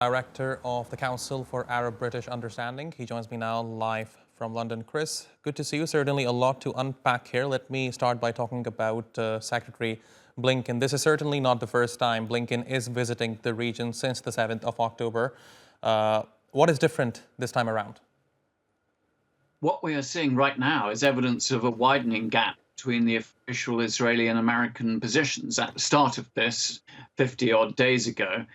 Director of the Council for Arab-British Understanding. He joins me now live from London. Chris, good to see you. Certainly a lot to unpack here. Let me start by talking about Secretary Blinken. This is certainly not the first time Blinken is visiting the region since the 7th of October. What is different this time around? What we are seeing right now is evidence of a widening gap between the official Israeli and American positions. At the start of this, 50-odd days ago,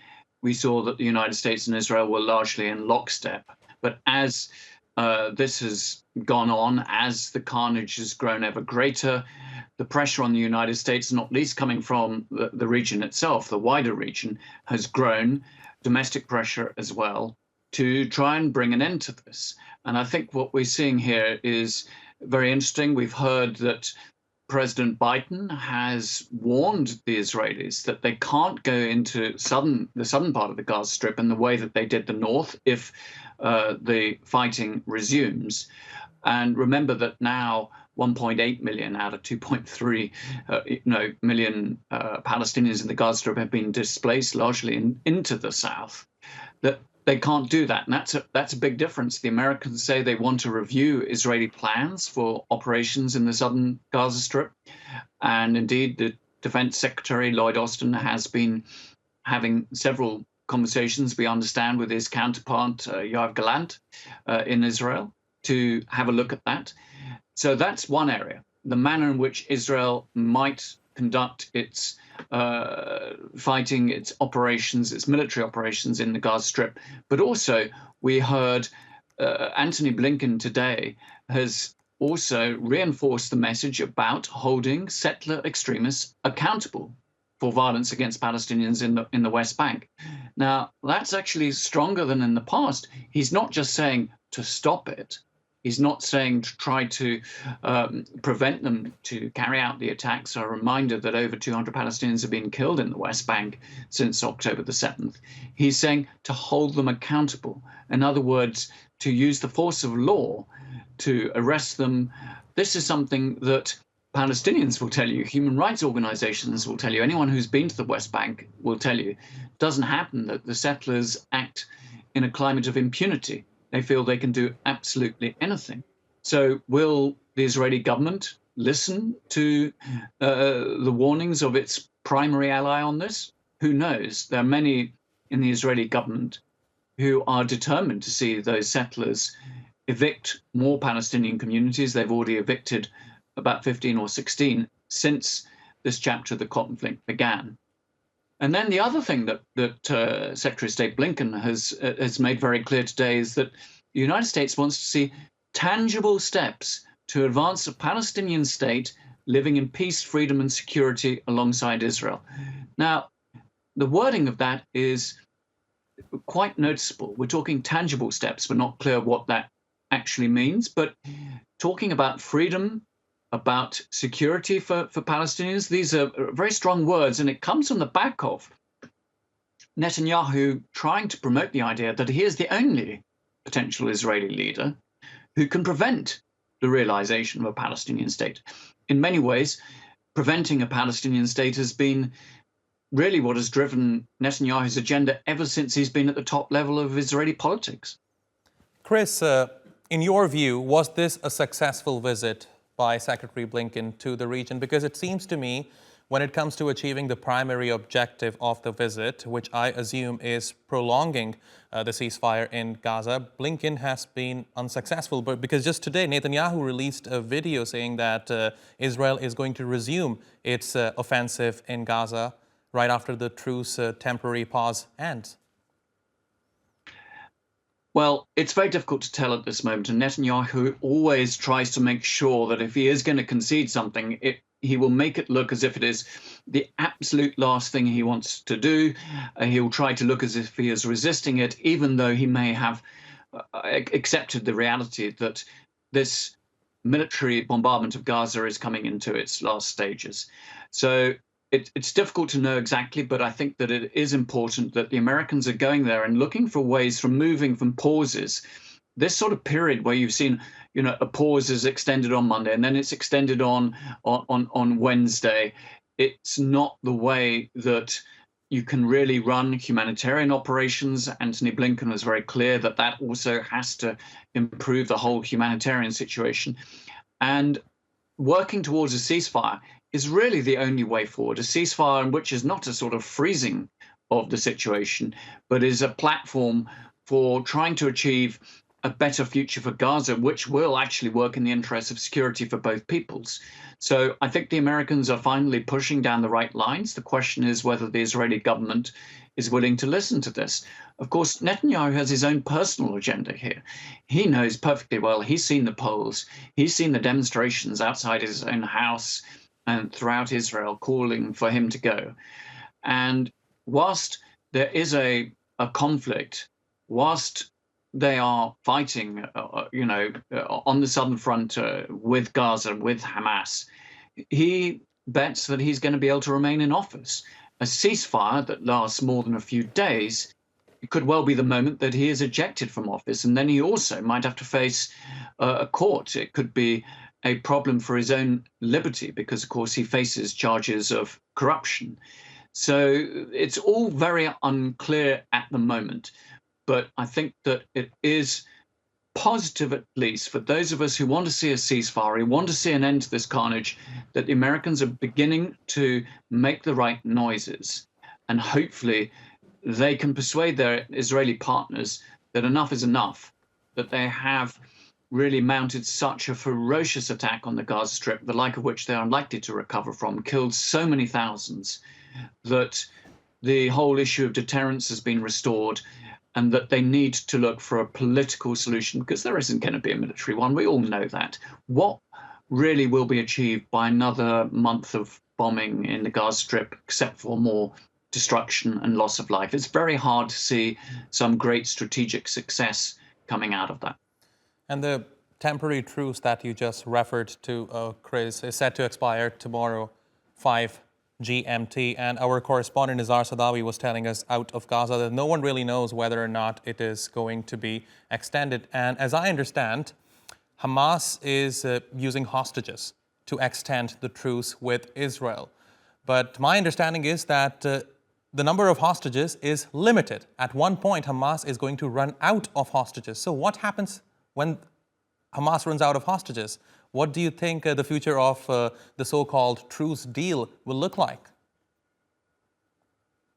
we saw that the United States and Israel were largely in lockstep. But as this has gone on, as the carnage has grown ever greater, the pressure on the United States, not least coming from the region itself, the wider region, has grown, domestic pressure as well, to try and bring an end to this. And I think what we're seeing here is very interesting. We've heard that President Biden has warned the Israelis that they can't go into the southern part of the Gaza Strip in the way that they did the north if the fighting resumes. And remember that now 1.8 million out of 2.3 million Palestinians in the Gaza Strip have been displaced largely into the south. That they can't do that, and that's a big difference. The Americans say they want to review Israeli plans for operations in the southern Gaza Strip, and indeed the Defense Secretary Lloyd Austin has been having several conversations, we understand, with his counterpart Yoav Gallant in Israel to have a look at that. So that's one area, the manner in which Israel might conduct its fighting, its operations, its military operations in the Gaza Strip. But also, we heard Antony Blinken today has also reinforced the message about holding settler extremists accountable for violence against Palestinians in the West Bank. Now, that's actually stronger than in the past. He's not just saying to stop it. He's not saying to try to prevent them to carry out the attacks. A reminder that over 200 Palestinians have been killed in the West Bank since October the 7th. He's saying to hold them accountable. In other words, to use the force of law to arrest them. This is something that Palestinians will tell you, human rights organizations will tell you, anyone who's been to the West Bank will tell you, it doesn't happen that the settlers act in a climate of impunity. They feel they can do absolutely anything. So will the Israeli government listen to the warnings of its primary ally on this? Who knows? There are many in the Israeli government who are determined to see those settlers evict more Palestinian communities. They've already evicted about 15 or 16 since this chapter of the conflict began. And then the other thing that Secretary of State Blinken has made very clear today is that the United States wants to see tangible steps to advance a Palestinian state living in peace, freedom, and security alongside Israel. Now, the wording of that is quite noticeable. We're talking tangible steps. We're not clear what that actually means, but talking about freedom, about security for Palestinians. These are very strong words, and it comes on the back of Netanyahu trying to promote the idea that he is the only potential Israeli leader who can prevent the realization of a Palestinian state. In many ways, preventing a Palestinian state has been really what has driven Netanyahu's agenda ever since he's been at the top level of Israeli politics. Chris, in your view, was this a successful visit by Secretary Blinken to the region? Because it seems to me, when it comes to achieving the primary objective of the visit, which I assume is prolonging the ceasefire in Gaza, Blinken has been unsuccessful. But because just today, Netanyahu released a video saying that Israel is going to resume its offensive in Gaza right after the truce temporary pause ends. Well, it's very difficult to tell at this moment, and Netanyahu always tries to make sure that if he is going to concede something, he will make it look as if it is the absolute last thing he wants to do. He will try to look as if he is resisting it, even though he may have accepted the reality that this military bombardment of Gaza is coming into its last stages. So it's difficult to know exactly, but I think that it is important that the Americans are going there and looking for ways from moving from pauses. This sort of period where you've seen, a pause is extended on Monday and then it's extended on Wednesday. It's not the way that you can really run humanitarian operations. Antony Blinken was very clear that that also has to improve the whole humanitarian situation. And working towards a ceasefire is really the only way forward. A ceasefire which is not a sort of freezing of the situation, but is a platform for trying to achieve a better future for Gaza, which will actually work in the interest of security for both peoples. So I think the Americans are finally pushing down the right lines. The question is whether the Israeli government is willing to listen to this. Of course, Netanyahu has his own personal agenda here. He knows perfectly well. He's seen the polls. He's seen the demonstrations outside his own house and throughout Israel calling for him to go. And whilst there is a conflict, whilst they are fighting, on the southern front with Gaza, with Hamas, he bets that he's going to be able to remain in office. A ceasefire that lasts more than a few days could well be the moment that he is ejected from office, and then he also might have to face a court. It could be a problem for his own liberty because, of course, he faces charges of corruption. So it's all very unclear at the moment. But I think that it is positive, at least, for those of us who want to see a ceasefire, who want to see an end to this carnage, that the Americans are beginning to make the right noises. And hopefully they can persuade their Israeli partners that enough is enough, that they have really mounted such a ferocious attack on the Gaza Strip, the like of which they are unlikely to recover from, killed so many thousands, that the whole issue of deterrence has been restored, and that they need to look for a political solution because there isn't going to be a military one. We all know that. What really will be achieved by another month of bombing in the Gaza Strip, except for more destruction and loss of life? It's very hard to see some great strategic success coming out of that. And the temporary truce that you just referred to, Chris, is set to expire tomorrow, 5 GMT, and our correspondent Nizar Sadawi was telling us out of Gaza that no one really knows whether or not it is going to be extended. And as I understand, Hamas is using hostages to extend the truce with Israel. But my understanding is that the number of hostages is limited. At one point, Hamas is going to run out of hostages. So what happens when Hamas runs out of hostages? What do you think the future of the so-called truce deal will look like?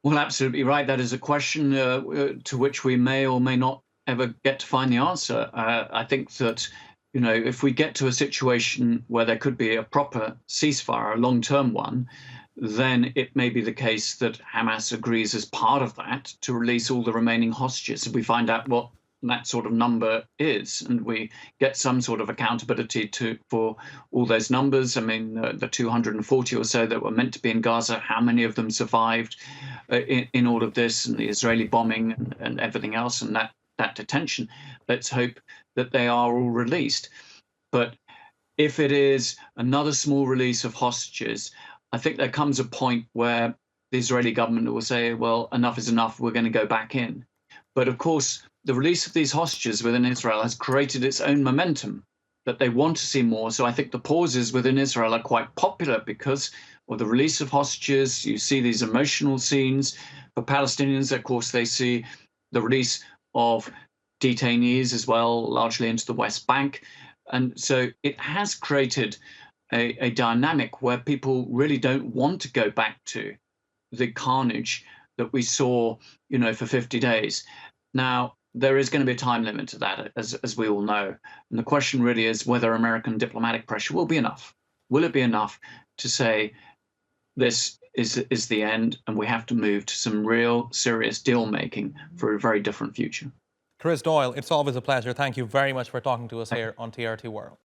Well, absolutely right. That is a question to which we may or may not ever get to find the answer. I think that, if we get to a situation where there could be a proper ceasefire, a long-term one, then it may be the case that Hamas agrees as part of that to release all the remaining hostages. If we find out what that sort of number is, and we get some sort of accountability for all those numbers. I mean, the 240 or so that were meant to be in Gaza, how many of them survived in all of this, and the Israeli bombing and everything else, and that detention. Let's hope that they are all released. But if it is another small release of hostages, I think there comes a point where the Israeli government will say, well, enough is enough, we're going to go back in. But of course, the release of these hostages within Israel has created its own momentum, that they want to see more. So I think the pauses within Israel are quite popular because of the release of hostages. You see these emotional scenes. For Palestinians, of course, they see the release of detainees as well, largely into the West Bank. And so it has created a dynamic where people really don't want to go back to the carnage that we saw, for 50 days. Now, there is going to be a time limit to that, as we all know. And the question really is whether American diplomatic pressure will be enough. Will it be enough to say this is the end and we have to move to some real serious deal making for a very different future? Chris Doyle, it's always a pleasure. Thank you very much for talking to us here on TRT World.